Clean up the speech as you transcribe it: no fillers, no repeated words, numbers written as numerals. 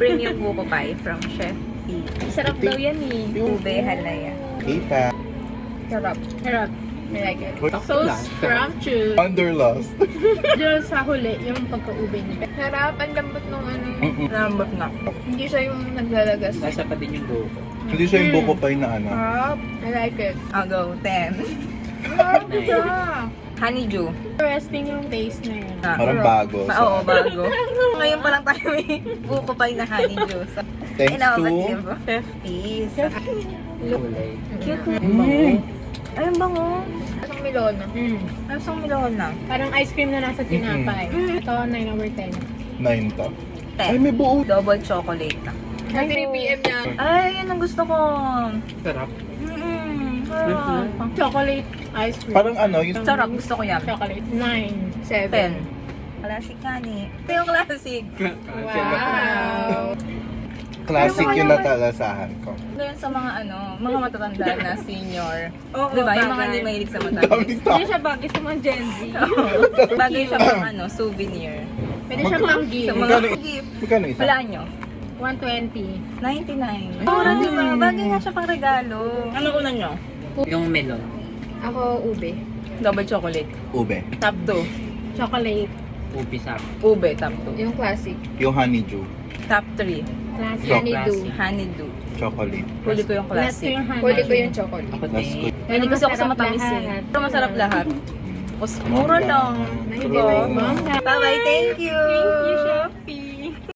Premium buko pie from Chef E. Sarap daw yan eh. Ube halaya. Kita. Sarap. Sarap. I like it. Wait, So scrumptious. Wanderlust. Diyan sa huli, yung pagka-ube niya. Sarap. Ang lambot nung ano. Lambot na. Hindi siya yung naglalagas. Nasa pa din yung buko. Hindi siya yung buko pie na ano. Sarap. I like it. I'll go 10. Sarap Nice. siya. Honeydew. Interesting yung taste na yun. Parang bago. Oo, bago. Ngayon pa lang tayo may buko pie na honeydew. So, Thanks innovative. to... 50s. Kulay. Cute. Mm. Ay, ang bango. Isang milona. Ay, isang milon na. Parang ice cream na nasa tinapay. Ito, 9/10. 9 to. 10. Ay, may buo. Double chocolate na. Ay, 3 p.m. na. Ay, yun ang gusto ko. Sarap. Sarap. Chocolate ice cream. Parang ano, yung... Sarap, gusto ko yan. Chocolate. 9. 7. 10. Classic kani. Ito yung classic. Wow. Classic yung natalasahan ko. Ito yun sa mga mga matatanda na senior. Oo, Diba? Yung mga bagay. hindi mahilig sa Daming matamis. tao. Hindi siya bagay sa mga Gen Z. Bagay siya pang souvenir. Pwede siya pang gift. Sa mga Magkano- gift. Magkano isa? Wala nyo? 120. 99. Mura, di ba? Bagay nga siya pang regalo. Ano una nyo? Yung melon. Ako, ube. Double chocolate. Ube. Top 2. Chocolate. Upi sa Ube, top 2. Yung classic. Yung honeydew. Top 3. Classic. Chocolate. Honeydew. Honeydew. Chocolate. Huli ko yung Last ko classic. yung honeydew. Huli ko yung chocolate. Ako Last din. ko. Hindi kasi ako sa Masarap matamis eh. lahat. Pero masarap lahat. Mura lang. True. Bye-bye. Thank you. Thank you, Shopee.